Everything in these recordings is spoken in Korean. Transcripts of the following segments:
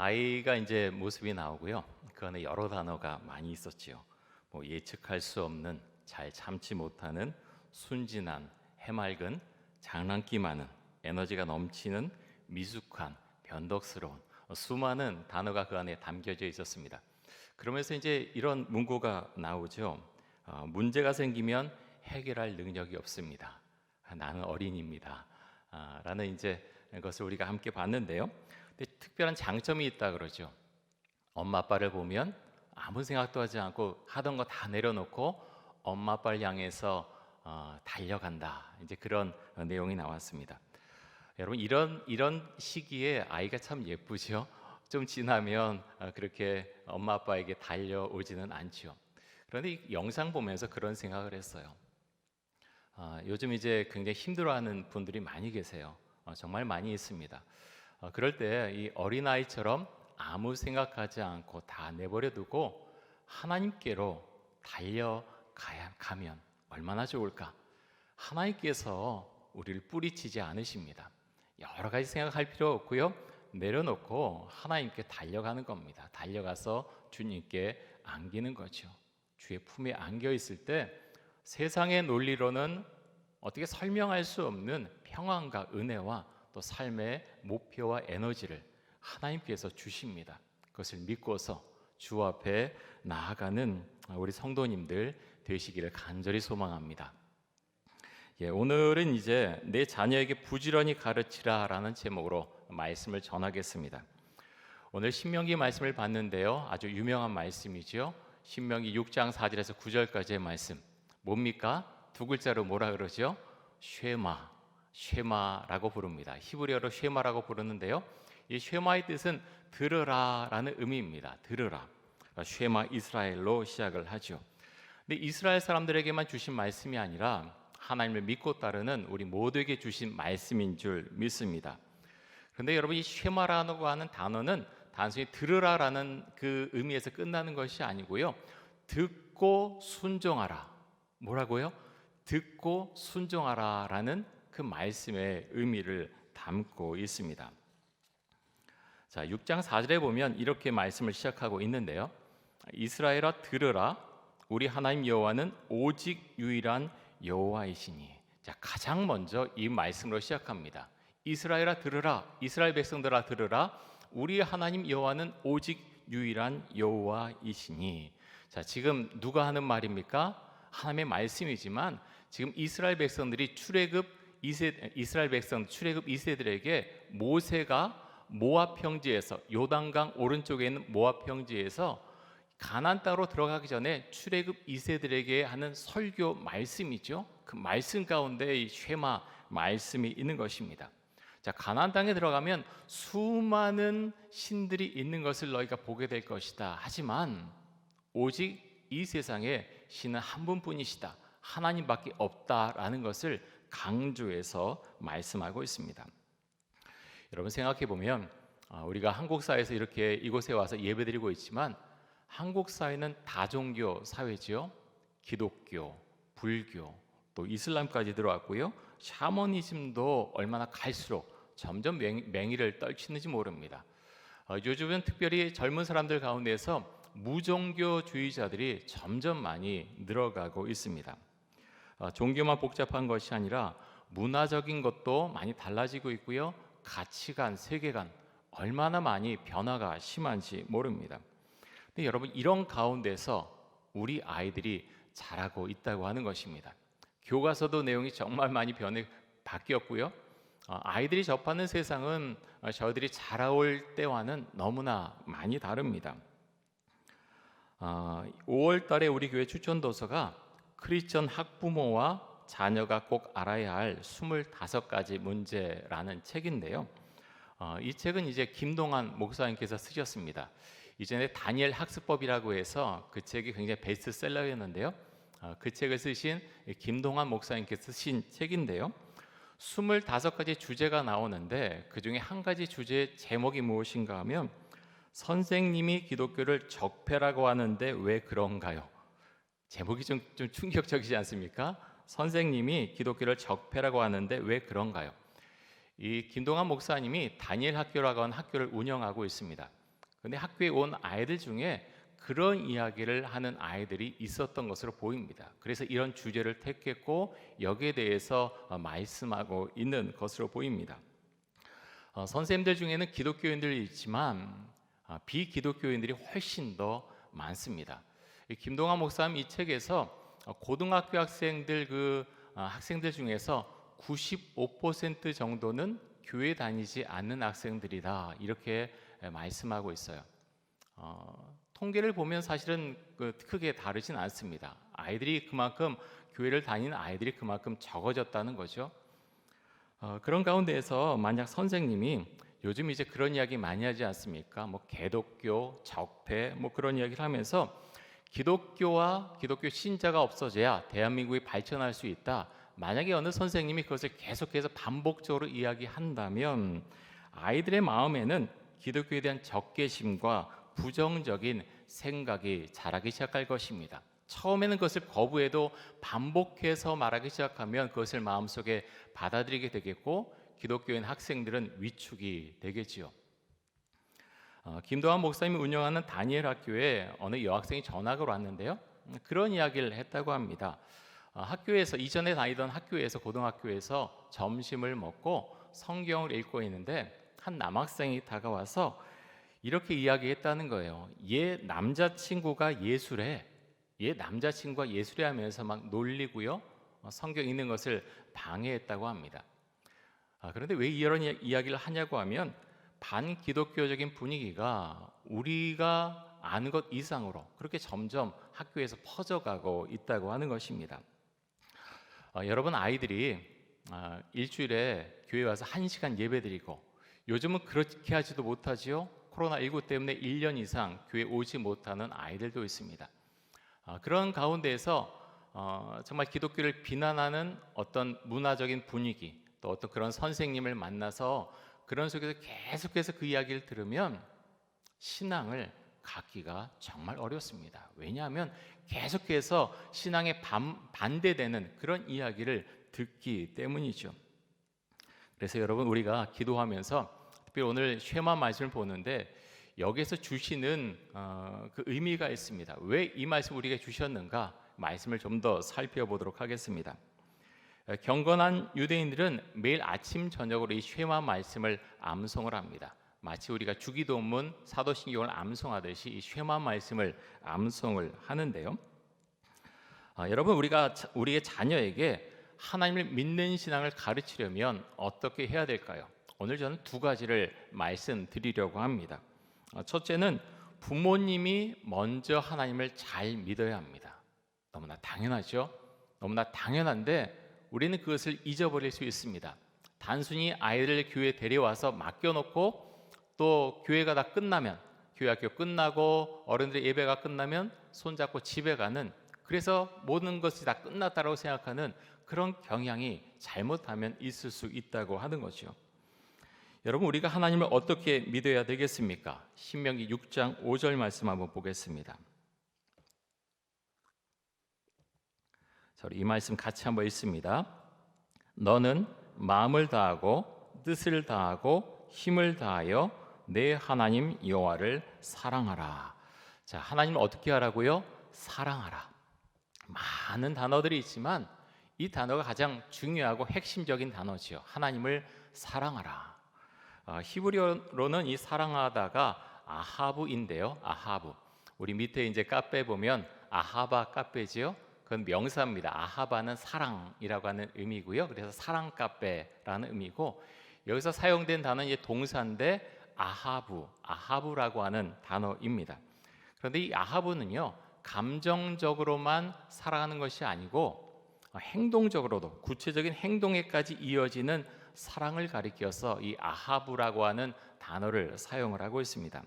아이가 이제 모습이 나오고요. 그 안에 여러 단어가 많이 있었지요. 뭐 예측할 수 없는, 잘 참지 못하는, 순진한, 해맑은, 장난기 많은, 에너지가 넘치는, 미숙한, 변덕스러운 수많은 단어가 그 안에 담겨져 있었습니다. 그러면서 이제 이런 문구가 나오죠. 문제가 생기면 해결할 능력이 없습니다. 나는 어린입니다. 라는 이제 것을 우리가 함께 봤는데요. 근데 특별한 장점이 있다 그러죠. 엄마 아빠를 보면 아무 생각도 하지 않고 하던 거 다 내려놓고 엄마 아빠를 향해서 달려간다. 이제 그런 내용이 나왔습니다. 여러분 이런 시기에 아이가 참 예쁘죠. 좀 지나면 그렇게 엄마 아빠에게 달려오지는 않죠. 그런데 이 영상 보면서 그런 생각을 했어요. 요즘 이제 굉장히 힘들어하는 분들이 많이 계세요. 정말 많이 있습니다. 그럴 때 이 어린아이처럼 아무 생각하지 않고 다 내버려 두고 하나님께로 달려가면 얼마나 좋을까? 하나님께서 우리를 뿌리치지 않으십니다. 여러 가지 생각할 필요 없고요. 내려놓고 하나님께 달려가는 겁니다. 달려가서 주님께 안기는 거죠. 주의 품에 안겨 있을 때 세상의 논리로는 어떻게 설명할 수 없는 평안과 은혜와 또 삶의 목표와 에너지를 하나님께서 주십니다. 그것을 믿고서 주 앞에 나아가는 우리 성도님들 되시기를 간절히 소망합니다. 오늘은 이제 내 자녀에게 부지런히 가르치라라는 제목으로 말씀을 전하겠습니다. 오늘 신명기 말씀을 봤는데요. 아주 유명한 말씀이죠. 신명기 6장 4절에서 9절까지의 말씀. 뭡니까? 두 글자로 뭐라 그러죠? 쉐마라고 부릅니다. 히브리어로 쉐마라고 부르는데요. 이 쉐마의 뜻은 들으라라는 의미입니다. 들으라. 쉐마 이스라엘로 시작을 하죠. 근데 이스라엘 사람들에게만 주신 말씀이 아니라 하나님을 믿고 따르는 우리 모두에게 주신 말씀인 줄 믿습니다. 그런데 여러분 이 쉐마라고 하는 단어는 단순히 들으라라는 그 의미에서 끝나는 것이 아니고요. 듣고 순종하라. 뭐라고요? 듣고 순종하라라는 그 말씀의 의미를 담고 있습니다. 자, 6장 4절에 보면 이렇게 말씀을 시작하고 있는데요. 이스라엘아 들으라. 우리 하나님 여호와는 오직 유일한 여호와이시니. 자, 가장 먼저 이 말씀으로 시작합니다. 이스라엘아 들으라. 이스라엘 백성들아 들으라. 우리 하나님 여호와는 오직 유일한 여호와이시니. 자, 지금 누가 하는 말입니까? 하나님의 말씀이지만 지금 이스라엘 백성들이 이스라엘 백성 출애굽 2세들에게 모세가 모압 평지에서 요단강 오른쪽에 있는 모압 평지에서 가나안 땅으로 들어가기 전에 출애굽 2세들에게 하는 설교 말씀이죠. 그 말씀 가운데 이 쉐마 말씀이 있는 것입니다. 자, 가나안 땅에 들어가면 수많은 신들이 있는 것을 너희가 보게 될 것이다. 하지만 오직 이 세상에 신은 한 분뿐이시다. 하나님밖에 없다라는 것을 강조해서 말씀하고 있습니다. 여러분 생각해 보면 우리가 한국 사회에서 이렇게 이곳에 와서 예배드리고 있지만 한국 사회는 다종교 사회지요. 기독교, 불교, 또 이슬람까지 들어왔고요. 샤머니즘도 얼마나 갈수록 점점 맹위를 떨치는지 모릅니다. 요즘은 특별히 젊은 사람들 가운데서 무종교주의자들이 점점 많이 늘어가고 있습니다. 종교만 복잡한 것이 아니라 문화적인 것도 많이 달라지고 있고요. 가치관, 세계관 얼마나 많이 변화가 심한지 모릅니다. 근데 여러분 이런 가운데서 우리 아이들이 자라고 있다고 하는 것입니다. 교과서도 내용이 정말 많이 바뀌었고요. 아이들이 접하는 세상은 저희들이 자라올 때와는 너무나 많이 다릅니다. 5월 달에 우리 교회 추천 도서가 크리스천 학부모와 자녀가 꼭 알아야 할 25가지 문제라는 책인데요. 이 책은 이제 김동환 목사님께서 쓰셨습니다. 이전에 다니엘 학습법이라고 해서 그 책이 굉장히 베스트셀러였는데요. 그 책을 쓰신 김동환 목사님께서 쓰신 책인데요. 25가지 주제가 나오는데 그 중에 한 가지 주제의 제목이 무엇인가 하면 선생님이 기독교를 적폐라고 하는데 왜 그런가요? 제목이 좀 충격적이지 않습니까? 선생님이 기독교를 적폐라고 하는데 왜 그런가요? 이 김동환 목사님이 다니엘 학교라고 하는 학교를 운영하고 있습니다. 근데 학교에 온 아이들 중에 그런 이야기를 하는 아이들이 있었던 것으로 보입니다. 그래서 이런 주제를 택했고 여기에 대해서 말씀하고 있는 것으로 보입니다. 선생님들 중에는 기독교인들이 있지만 비기독교인들이 훨씬 더 많습니다. 김동환 목사님 이 책에서 고등학교 학생들 중에서 95% 정도는 교회 다니지 않는 학생들이다, 이렇게 말씀하고 있어요. 통계를 보면 사실은 크게 다르진 않습니다. 아이들이 그만큼 교회를 다니는 아이들이 그만큼 적어졌다는 거죠. 그런 가운데에서 만약 선생님이 요즘 이제 그런 이야기 많이 하지 않습니까? 뭐 개독교, 적폐, 뭐 그런 이야기를 하면서 기독교와 기독교 신자가 없어져야 대한민국이 발전할 수 있다. 만약에 어느 선생님이 그것을 계속해서 반복적으로 이야기한다면 아이들의 마음에는 기독교에 대한 적개심과 부정적인 생각이 자라기 시작할 것입니다. 처음에는 그것을 거부해도 반복해서 말하기 시작하면 그것을 마음속에 받아들이게 되겠고 기독교인 학생들은 위축이 되겠지요. 김도환 목사님이 운영하는 다니엘 학교에 어느 여학생이 전학을 왔는데요. 그런 이야기를 했다고 합니다. 학교에서 이전에 다니던 학교에서 고등학교에서 점심을 먹고 성경을 읽고 있는데 한 남학생이 다가와서 이렇게 이야기했다는 거예요. 얘 남자친구가 예술해. 얘 남자친구가 예술해 하면서 막 놀리고요. 성경 읽는 것을 방해했다고 합니다. 그런데 왜 이런 이야기를 하냐고 하면 반기독교적인 분위기가 우리가 아는 것 이상으로 그렇게 점점 학교에서 퍼져가고 있다고 하는 것입니다. 여러분 아이들이 일주일에 교회 와서 1시간 예배드리고 요즘은 그렇게 하지도 못하지요. 코로나19 때문에 1년 이상 교회 오지 못하는 아이들도 있습니다. 그런 가운데에서 정말 기독교를 비난하는 어떤 문화적인 분위기 또 어떤 그런 선생님을 만나서 그런 속에서 계속해서 그 이야기를 들으면 신앙을 갖기가 정말 어렵습니다. 왜냐하면 계속해서 신앙에 반대되는 그런 이야기를 듣기 때문이죠. 그래서 여러분 우리가 기도하면서 특별히 오늘 쉐마 말씀을 보는데 여기에서 주시는 그 의미가 있습니다. 왜 이 말씀 우리에게 주셨는가? 말씀을 좀 더 살펴보도록 하겠습니다. 경건한 유대인들은 매일 아침 저녁으로 이 쉐마 말씀을 암송을 합니다. 마치 우리가 주기도문, 사도신경을 암송하듯이 이 쉐마 말씀을 암송을 하는데요. 여러분 우리가 우리의 자녀에게 하나님을 믿는 신앙을 가르치려면 어떻게 해야 될까요? 오늘 저는 2가지를 말씀드리려고 합니다. 첫째는 부모님이 먼저 하나님을 잘 믿어야 합니다. 너무나 당연하죠. 너무나 당연한데 우리는 그것을 잊어버릴 수 있습니다. 단순히 아이들을 교회에 데려와서 맡겨놓고 또 교회가 다 끝나면 교회 학교 끝나고 어른들의 예배가 끝나면 손잡고 집에 가는, 그래서 모든 것이 다 끝났다고 생각하는 그런 경향이 잘못하면 있을 수 있다고 하는 거죠. 여러분 우리가 하나님을 어떻게 믿어야 되겠습니까? 신명기 6장 5절 말씀 한번 보겠습니다. 이 말씀 같이 한번 읽습니다. 너는 마음을 다하고 뜻을 다하고 힘을 다하여 내 하나님 여호와를 사랑하라. 자, 하나님을 어떻게 하라고요? 사랑하라. 많은 단어들이 있지만 이 단어가 가장 중요하고 핵심적인 단어지요. 하나님을 사랑하라. 히브리어로는 이 사랑하다가 아하브인데요. 아하브. 우리 밑에 이제 카페 보면 아하바 카페지요. 그건 명사입니다. 아하바는 사랑이라고 하는 의미고요. 그래서 사랑 카페라는 의미고 여기서 사용된 단어는 이제 동사인데 아하브라고 하는 단어입니다. 그런데 이 아하브는요, 감정적으로만 사랑하는 것이 아니고 행동적으로도 구체적인 행동에까지 이어지는 사랑을 가리켜서 이 아하브라고 하는 단어를 사용을 하고 있습니다.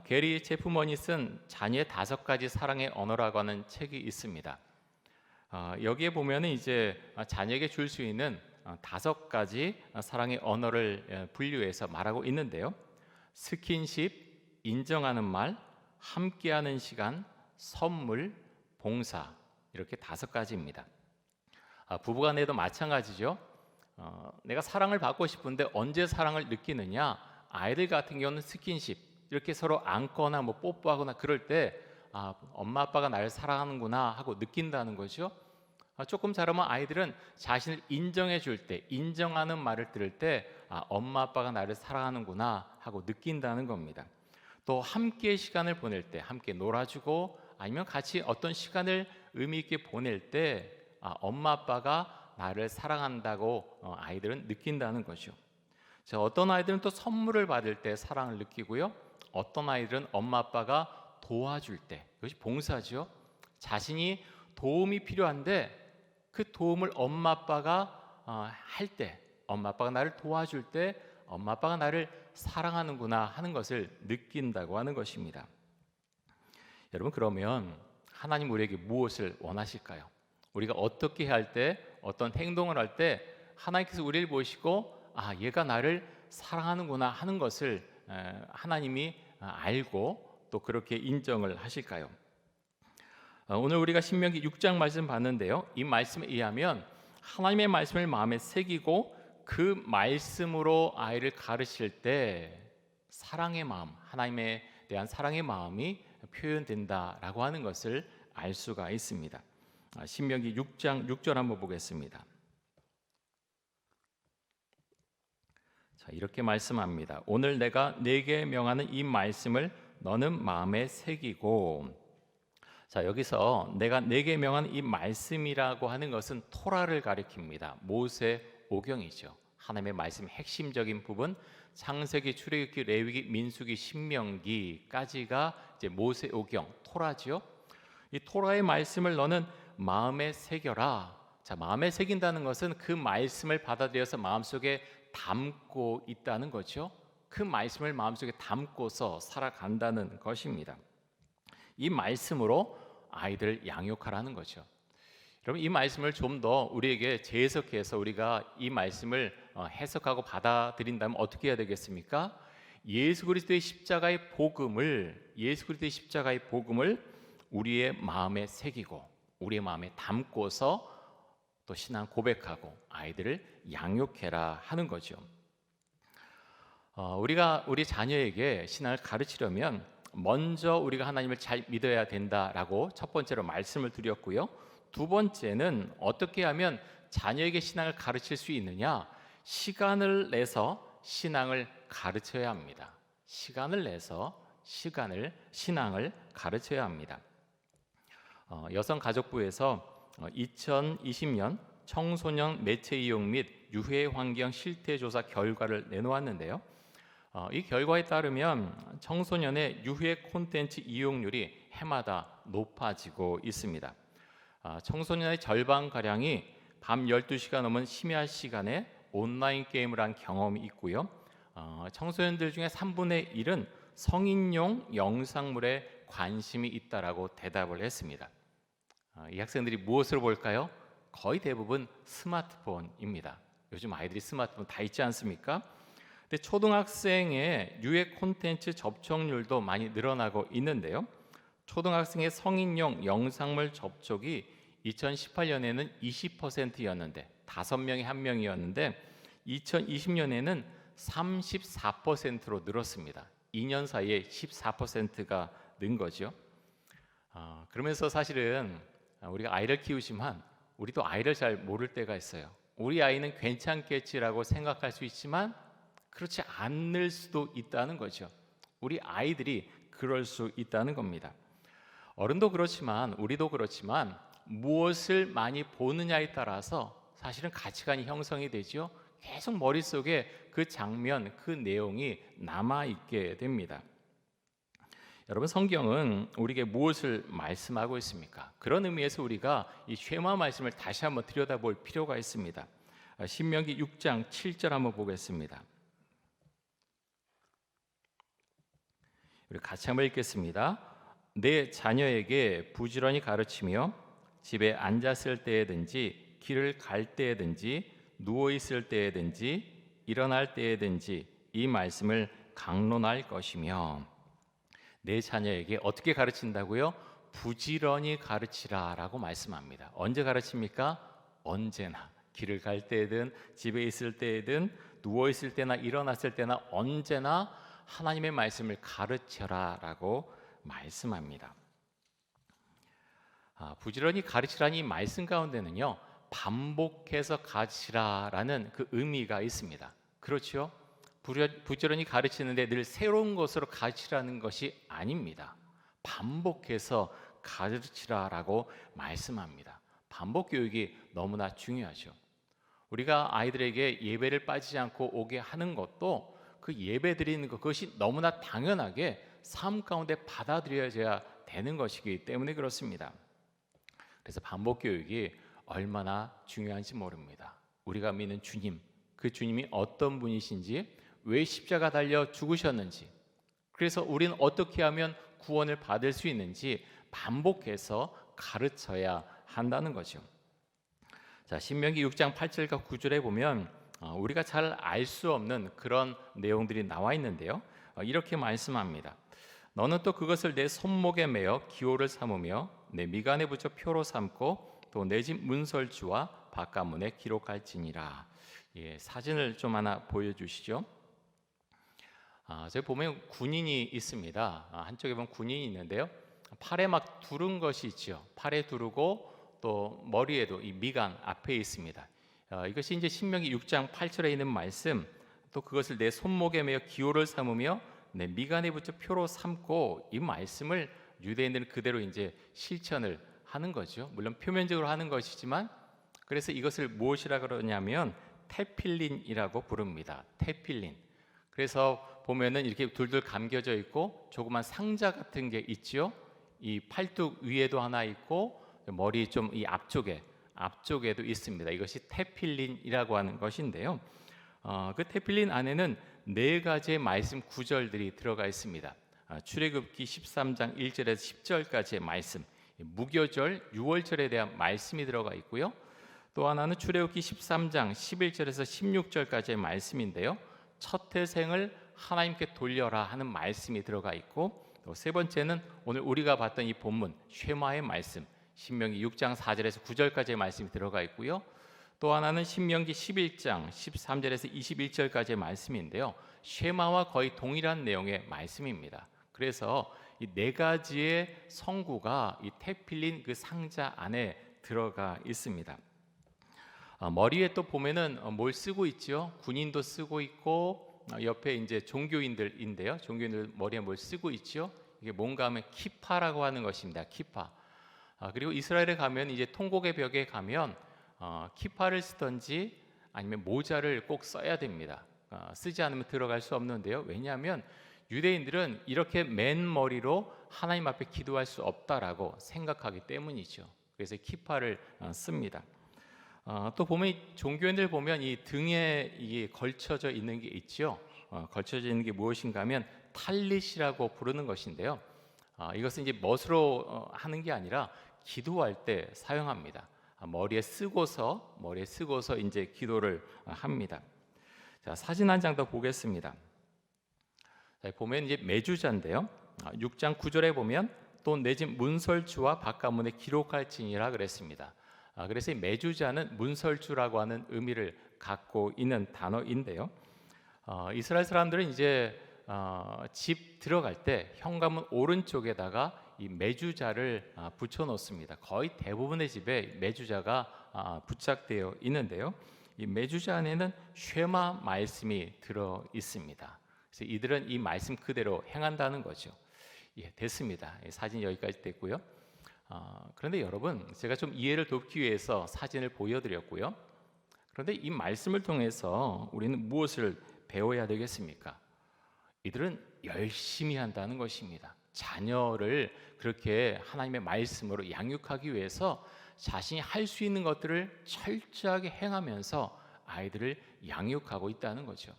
게리 체프먼이 쓴 자녀의 5가지 사랑의 언어라고 하는 책이 있습니다. 여기에 보면은 이제 자녀에게 줄 수 있는 5가지 사랑의 언어를 분류해서 말하고 있는데요. 스킨십, 인정하는 말, 함께하는 시간, 선물, 봉사, 이렇게 5가지입니다. 부부간에도 마찬가지죠. 내가 사랑을 받고 싶은데 언제 사랑을 느끼느냐? 아이들 같은 경우는 스킨십 이렇게 서로 안거나 뭐 뽀뽀하거나 그럴 때 엄마 아빠가 나를 사랑하는구나 하고 느낀다는 거죠. 조금 자라면 아이들은 자신을 인정해 줄 때, 인정하는 말을 들을 때 엄마 아빠가 나를 사랑하는구나 하고 느낀다는 겁니다. 또 함께 시간을 보낼 때, 함께 놀아주고 아니면 같이 어떤 시간을 의미 있게 보낼 때 엄마 아빠가 나를 사랑한다고 아이들은 느낀다는 거죠. 자, 어떤 아이들은 또 선물을 받을 때 사랑을 느끼고요. 어떤 아이들은 엄마 아빠가 도와줄 때, 이것이 봉사죠. 자신이 도움이 필요한데 그 도움을 엄마 아빠가 할 때, 엄마 아빠가 나를 도와줄 때 엄마 아빠가 나를 사랑하는구나 하는 것을 느낀다고 하는 것입니다. 여러분, 그러면 하나님 우리에게 무엇을 원하실까요? 우리가 어떻게 할 때, 어떤 행동을 할 때 하나님께서 우리를 보시고 얘가 나를 사랑하는구나 하는 것을 하나님이 알고 또 그렇게 인정을 하실까요? 오늘 우리가 신명기 6장 말씀 봤는데요. 이 말씀에 의하면 하나님의 말씀을 마음에 새기고 그 말씀으로 아이를 가르칠 때 사랑의 마음, 하나님에 대한 사랑의 마음이 표현된다라고 하는 것을 알 수가 있습니다. 신명기 6장 6절 한번 보겠습니다. 자, 이렇게 말씀합니다. 오늘 내가 네게 명하는 이 말씀을 너는 마음에 새기고. 자, 여기서 내가 네게 명한 이 말씀이라고 하는 것은 토라를 가리킵니다. 모세 오경이죠. 하나님의 말씀의 핵심적인 부분, 창세기, 출애굽기, 레위기, 민수기, 신명기까지가 이제 모세 오경, 토라죠. 이 토라의 말씀을 너는 마음에 새겨라. 자, 마음에 새긴다는 것은 그 말씀을 받아들여서 마음속에 담고 있다는 거죠. 그 말씀을 마음속에 담고서 살아간다는 것입니다. 이 말씀으로 아이들을 양육하라는 거죠. 여러분, 이 말씀을 좀 더 우리에게 재해석해서 우리가 이 말씀을 해석하고 받아들인다면 어떻게 해야 되겠습니까? 예수 그리스도의 십자가의 복음을 우리의 마음에 새기고 우리의 마음에 담고서 또 신앙 고백하고 아이들을 양육해라 하는 거죠. 우리가 우리 자녀에게 신앙을 가르치려면 먼저 우리가 하나님을 잘 믿어야 된다라고 첫 번째로 말씀을 드렸고요. 두 번째는 어떻게 하면 자녀에게 신앙을 가르칠 수 있느냐? 시간을 내서 신앙을 가르쳐야 합니다. 시간을 내서 신앙을 가르쳐야 합니다. 여성가족부에서 2020년 청소년 매체 이용 및 유해 환경 실태 조사 결과를 내놓았는데요. 이 결과에 따르면 청소년의 유해 콘텐츠 이용률이 해마다 높아지고 있습니다. 청소년의 절반가량이 밤 12시가 넘은 심야 시간에 온라인 게임을 한 경험이 있고요. 청소년들 중에 3분의 1은 성인용 영상물에 관심이 있다라고 대답을 했습니다. 이 학생들이 무엇을 볼까요? 거의 대부분 스마트폰입니다. 요즘 아이들이 스마트폰 다 있지 않습니까? 근데 초등학생의 유해 콘텐츠 접촉률도 많이 늘어나고 있는데요. 초등학생의 성인용 영상물 접촉이 2018년에는 20%였는데 5명에 1명이었는데 2020년에는 34%로 늘었습니다. 2년 사이에 14%가 는 거죠. 그러면서 사실은 우리가 아이를 키우지만 우리도 아이를 잘 모를 때가 있어요. 우리 아이는 괜찮겠지라고 생각할 수 있지만 그렇지 않을 수도 있다는 거죠. 우리 아이들이 그럴 수 있다는 겁니다. 어른도 그렇지만 우리도 그렇지만 무엇을 많이 보느냐에 따라서 사실은 가치관이 형성이 되죠. 계속 머릿속에 그 장면, 그 내용이 남아있게 됩니다. 여러분, 성경은 우리에게 무엇을 말씀하고 있습니까? 그런 의미에서 우리가 이 쉐마 말씀을 다시 한번 들여다볼 필요가 있습니다. 신명기 6장 7절 한번 보겠습니다. 우리 같이 한번 읽겠습니다. 내 자녀에게 부지런히 가르치며 집에 앉았을 때에든지 길을 갈 때에든지 누워 있을 때에든지 일어날 때에든지 이 말씀을 강론할 것이며. 내 자녀에게 어떻게 가르친다고요? 부지런히 가르치라라고 말씀합니다. 언제 가르칩니까? 언제나. 길을 갈 때든 집에 있을 때든 누워 있을 때나 일어났을 때나 언제나 하나님의 말씀을 가르쳐라라고 말씀합니다. 부지런히 가르치라는 이 말씀 가운데는요, 반복해서 가르치라라는 그 의미가 있습니다. 그렇죠? 부지런히 가르치는데 늘 새로운 것으로 가르치라는 것이 아닙니다. 반복해서 가르치라라고 말씀합니다. 반복 교육이 너무나 중요하죠. 우리가 아이들에게 예배를 빠지지 않고 오게 하는 것도 그 예배 드리는 것, 그것이 너무나 당연하게 삶 가운데 받아들여져야 되는 것이기 때문에 그렇습니다. 그래서 반복 교육이 얼마나 중요한지 모릅니다. 우리가 믿는 주님, 그 주님이 어떤 분이신지, 왜 십자가 달려 죽으셨는지, 그래서 우리는 어떻게 하면 구원을 받을 수 있는지 반복해서 가르쳐야 한다는 거죠. 자, 신명기 6장 8절과 9절에 보면 우리가 잘 알 수 없는 그런 내용들이 나와 있는데요. 이렇게 말씀합니다. 너는 또 그것을 내 손목에 매어 기호를 삼으며 내 미간에 붙여 표로 삼고 또 내 집 문설주와 바깥문에 기록할지니라. 사진을 좀 하나 보여주시죠. 저기 보면 군인이 있습니다. 한쪽에 보면 군인이 있는데요. 팔에 막 두른 것이 있죠. 팔에 두르고 또 머리에도 이 미간 앞에 있습니다. 이것이 이제 신명기 6장 8절에 있는 말씀. 또 그것을 내 손목에 매어 기호를 삼으며 내 미간에 붙여 표로 삼고, 이 말씀을 유대인들은 그대로 이제 실천을 하는 거죠. 물론 표면적으로 하는 것이지만, 그래서 이것을 무엇이라 그러냐면 테필린이라고 부릅니다. 테필린. 그래서 보면은 이렇게 둘둘 감겨져 있고 조그만 상자 같은 게 있죠. 이 팔뚝 위에도 하나 있고 머리 좀 이 앞쪽에도 있습니다. 이것이 테필린이라고 하는 것인데요. 그 테필린 안에는 4가지의 말씀 구절들이 들어가 있습니다. 출애굽기 13장 1절에서 10절까지의 말씀, 무교절, 유월절에 대한 말씀이 들어가 있고요. 또 하나는 출애굽기 13장 11절에서 16절까지의 말씀인데요. 첫 태생을 하나님께 돌려라 하는 말씀이 들어가 있고, 또 세 번째는 오늘 우리가 봤던 이 본문 쉐마의 말씀, 신명기 6장 4절에서 9절까지의 말씀이 들어가 있고요. 또 하나는 신명기 11장 13절에서 21절까지의 말씀인데요. 쉐마와 거의 동일한 내용의 말씀입니다. 그래서 이 4가지의 성구가 이 테필린 그 상자 안에 들어가 있습니다. 머리에 또 보면은 뭘 쓰고 있죠? 군인도 쓰고 있고 옆에 이제 종교인들인데요. 종교인들 머리에 뭘 쓰고 있죠? 이게 뭔가 하면 키파라고 하는 것입니다. 키파. 그리고 이스라엘에 가면 이제 통곡의 벽에 가면 키파를 쓰든지 아니면 모자를 꼭 써야 됩니다. 쓰지 않으면 들어갈 수 없는데요. 왜냐하면 유대인들은 이렇게 맨 머리로 하나님 앞에 기도할 수 없다라고 생각하기 때문이죠. 그래서 키파를 씁니다. 또 보면 종교인들 보면 이 등에 이게 걸쳐져 있는 게 있죠. 걸쳐져 있는 게 무엇인가 하면 탈릿이라고 부르는 것인데요. 이것은 이제 멋으로 하는 게 아니라 기도할 때 사용합니다. 머리에 쓰고서 이제 기도를 합니다. 자, 사진 한 장 더 보겠습니다. 자, 보면 이제 메주자인데요. 6장 9절에 보면 또 내 집 문설주와 바깥문에 기록할지니라 그랬습니다. 그래서 이 메주자는 문설주라고 하는 의미를 갖고 있는 단어인데요. 이스라엘 사람들은 이제 집 들어갈 때 현관문 오른쪽에다가 이 메주자를 붙여 놓습니다. 거의 대부분의 집에 메주자가 부착되어 있는데요. 이 메주자 안에는 쉐마 말씀이 들어 있습니다. 그래서 이들은 이 말씀 그대로 행한다는 거죠. 됐습니다. 사진 여기까지 됐고요. 그런데 여러분, 제가 좀 이해를 돕기 위해서 사진을 보여드렸고요. 그런데 이 말씀을 통해서 우리는 무엇을 배워야 되겠습니까? 이들은 열심히 한다는 것입니다. 자녀를 그렇게 하나님의 말씀으로 양육하기 위해서 자신이 할 수 있는 것들을 철저하게 행하면서 아이들을 양육하고 있다는 거죠.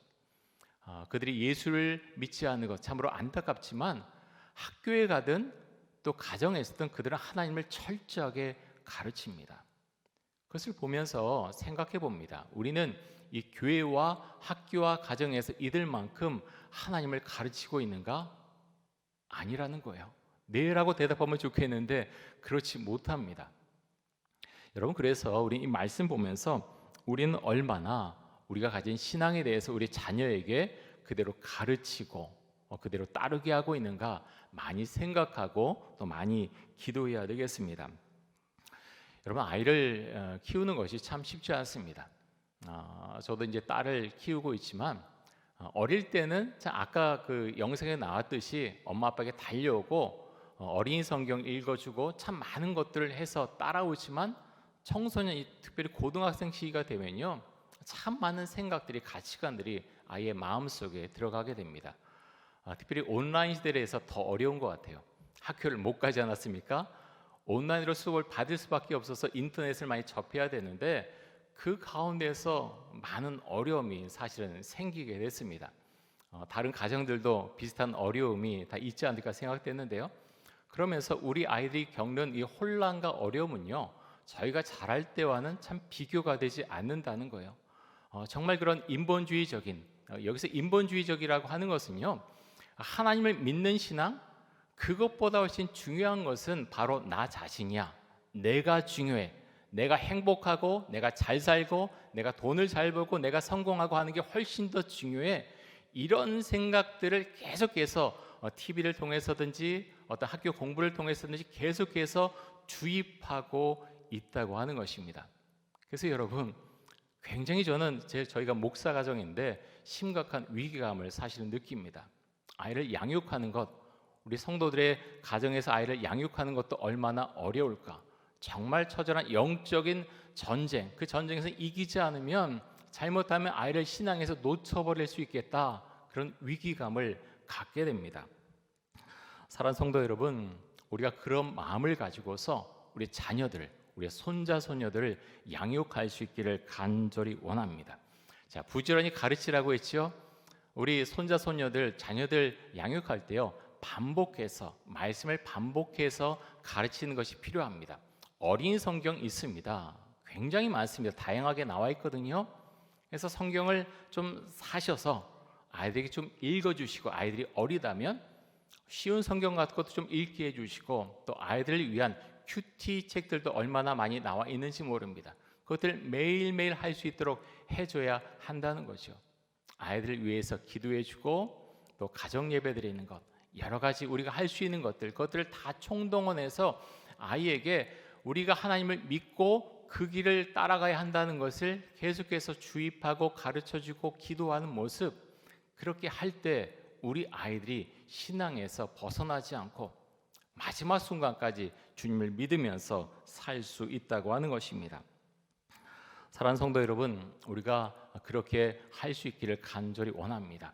그들이 예수를 믿지 않는 것 참으로 안타깝지만 학교에 가든 또 가정에서든 그들은 하나님을 철저하게 가르칩니다. 그것을 보면서 생각해 봅니다. 우리는 이 교회와 학교와 가정에서 이들만큼 하나님을 가르치고 있는가? 아니라는 거예요. 네라고 대답하면 좋겠는데 그렇지 못합니다. 여러분, 그래서 우리 이 말씀 보면서 우리는 얼마나 우리가 가진 신앙에 대해서 우리 자녀에게 그대로 가르치고 그대로 따르게 하고 있는가 많이 생각하고 또 많이 기도해야 되겠습니다. 여러분, 아이를 키우는 것이 참 쉽지 않습니다. 저도 이제 딸을 키우고 있지만 어릴 때는 참 아까 그 영상에 나왔듯이 엄마 아빠에게 달려오고 어린이 성경 읽어주고 참 많은 것들을 해서 따라오지만 청소년, 특별히 고등학생 시기가 되면요, 참 많은 생각들이, 가치관들이 아이의 마음속에 들어가게 됩니다. 특별히 온라인 시대에서 더 어려운 것 같아요. 학교를 못 가지 않았습니까? 온라인으로 수업을 받을 수밖에 없어서 인터넷을 많이 접해야 되는데 그 가운데서 많은 어려움이 사실은 생기게 됐습니다. 다른 가정들도 비슷한 어려움이 다 있지 않을까 생각됐는데요. 그러면서 우리 아이들이 겪는 이 혼란과 어려움은요, 저희가 잘할 때와는 참 비교가 되지 않는다는 거예요. 정말 그런 인본주의적인, 여기서 인본주의적이라고 하는 것은요, 하나님을 믿는 신앙, 그것보다 훨씬 중요한 것은 바로 나 자신이야. 내가 중요해. 내가 행복하고 내가 잘 살고 내가 돈을 잘 벌고 내가 성공하고 하는 게 훨씬 더 중요해. 이런 생각들을 계속해서 TV를 통해서든지 어떤 학교 공부를 통해서든지 계속해서 주입하고 있다고 하는 것입니다. 그래서 여러분, 굉장히 저희가 목사 가정인데 심각한 위기감을 사실은 느낍니다. 아이를 양육하는 것, 우리 성도들의 가정에서 아이를 양육하는 것도 얼마나 어려울까. 정말 처절한 영적인 전쟁, 그 전쟁에서 이기지 않으면 잘못하면 아이를 신앙에서 놓쳐버릴 수 있겠다, 그런 위기감을 갖게 됩니다. 사랑하는 성도 여러분, 우리가 그런 마음을 가지고서 우리 자녀들, 우리 손자 소녀들을 양육할 수 있기를 간절히 원합니다. 자, 부지런히 가르치라고 했죠. 우리 손자 소녀들, 자녀들 양육할 때요, 반복해서, 말씀을 반복해서 가르치는 것이 필요합니다. 어린 성경 있습니다. 굉장히 많습니다. 다양하게 나와 있거든요. 그래서 성경을 좀 사셔서 아이들에게 좀 읽어주시고, 아이들이 어리다면 쉬운 성경 같은 것도 좀 읽게 해주시고, 또 아이들을 위한 큐티 책들도 얼마나 많이 나와 있는지 모릅니다. 그것들 매일매일 할 수 있도록 해줘야 한다는 거죠. 아이들을 위해서 기도해주고, 또 가정 예배 드리는 것, 여러 가지 우리가 할 수 있는 것들, 그것들을 다 총동원해서 아이에게 우리가 하나님을 믿고 그 길을 따라가야 한다는 것을 계속해서 주입하고 가르쳐주고 기도하는 모습, 그렇게 할 때 우리 아이들이 신앙에서 벗어나지 않고 마지막 순간까지 주님을 믿으면서 살 수 있다고 하는 것입니다. 사랑하는 성도 여러분, 우리가 그렇게 할 수 있기를 간절히 원합니다.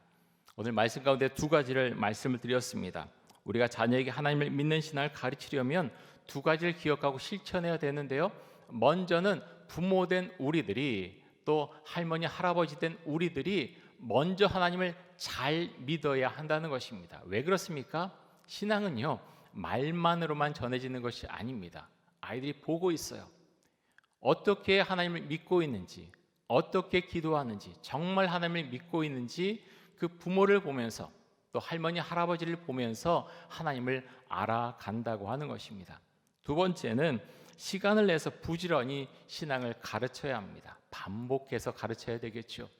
오늘 말씀 가운데 두 가지를 말씀을 드렸습니다. 우리가 자녀에게 하나님을 믿는 신앙을 가르치려면 두 가지를 기억하고 실천해야 되는데요. 먼저는 부모된 우리들이, 또 할머니 할아버지 된 우리들이 먼저 하나님을 잘 믿어야 한다는 것입니다. 왜 그렇습니까? 신앙은요, 말만으로만 전해지는 것이 아닙니다. 아이들이 보고 있어요. 어떻게 하나님을 믿고 있는지, 어떻게 기도하는지, 정말 하나님을 믿고 있는지 그 부모를 보면서, 또 할머니 할아버지를 보면서 하나님을 알아간다고 하는 것입니다. 두 번째는 시간을 내서 부지런히 신앙을 가르쳐야 합니다. 반복해서 가르쳐야 되겠죠.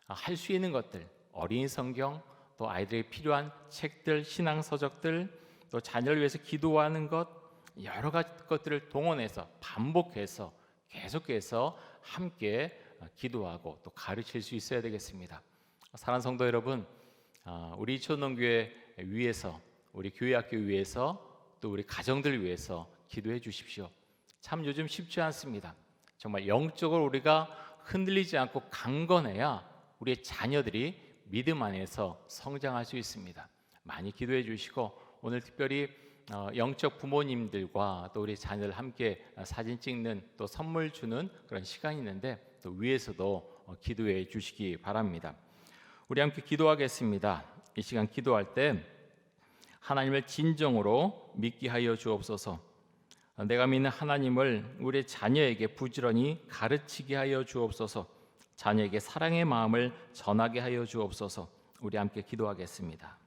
할 수 있는 것들, 어린이 성경, 또 아이들에게 필요한 책들, 신앙 서적들, 또 자녀를 위해서 기도하는 것, 여러 가지 것들을 동원해서 반복해서 계속해서 함께 기도하고 또 가르칠 수 있어야 되겠습니다. 사랑하는 성도 여러분, 우리 이촌농교회 위해서, 우리 교회학교 위해서, 또 우리 가정들 위해서 기도해 주십시오. 참 요즘 쉽지 않습니다. 정말 영적으로 우리가 흔들리지 않고 강건해야 우리의 자녀들이 믿음 안에서 성장할 수 있습니다. 많이 기도해 주시고, 오늘 특별히 영적 부모님들과 또 우리 자녀들 함께 사진 찍는, 또 선물 주는 그런 시간이 있는데, 또 위에서도 기도해 주시기 바랍니다. 우리 함께 기도하겠습니다. 이 시간 기도할 때 하나님을 진정으로 믿게 하여 주옵소서. 내가 믿는 하나님을 우리 자녀에게 부지런히 가르치게 하여 주옵소서. 자녀에게 사랑의 마음을 전하게 하여 주옵소서. 우리 함께 기도하겠습니다.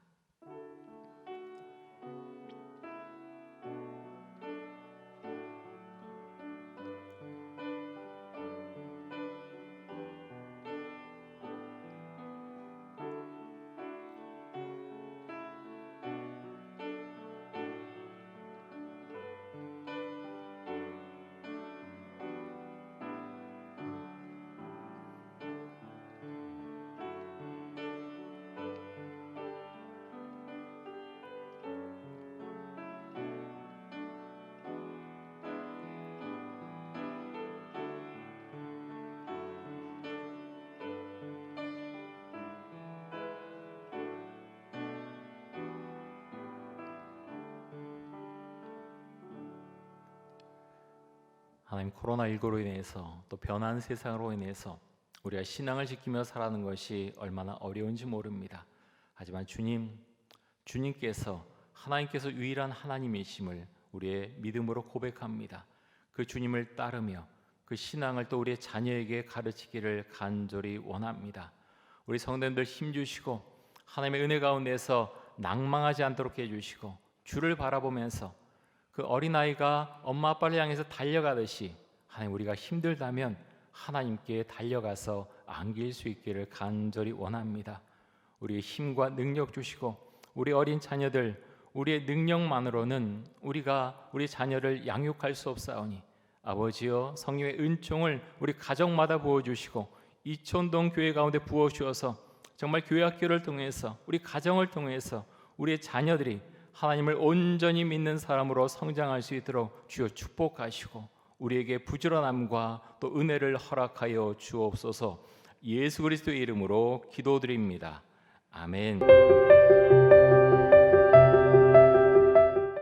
하나님, 코로나19로 인해서 또 변한 세상으로 인해서 우리가 신앙을 지키며 살아가는 것이 얼마나 어려운지 모릅니다. 하지만 주님께서 하나님께서 유일한 하나님이심을 우리의 믿음으로 고백합니다. 그 주님을 따르며 그 신앙을 또 우리의 자녀에게 가르치기를 간절히 원합니다. 우리 성도님들 힘주시고 하나님의 은혜 가운데서 낭망하지 않도록 해주시고, 주를 바라보면서 그 어린아이가 엄마 아빠를 향해서 달려가듯이 하나님, 우리가 힘들다면 하나님께 달려가서 안길 수 있기를 간절히 원합니다. 우리의 힘과 능력 주시고, 우리 어린 자녀들, 우리의 능력만으로는 우리가 우리 자녀를 양육할 수 없사오니 아버지여, 성령의 은총을 우리 가정마다 부어주시고 이촌동 교회 가운데 부어주셔서 정말 교회 학교를 통해서, 우리 가정을 통해서 우리의 자녀들이 하나님을 온전히 믿는 사람으로 성장할 수 있도록 주여 축복하시고, 우리에게 부지런함과 또 은혜를 허락하여 주옵소서. 예수 그리스도의 이름으로 기도드립니다. 아멘.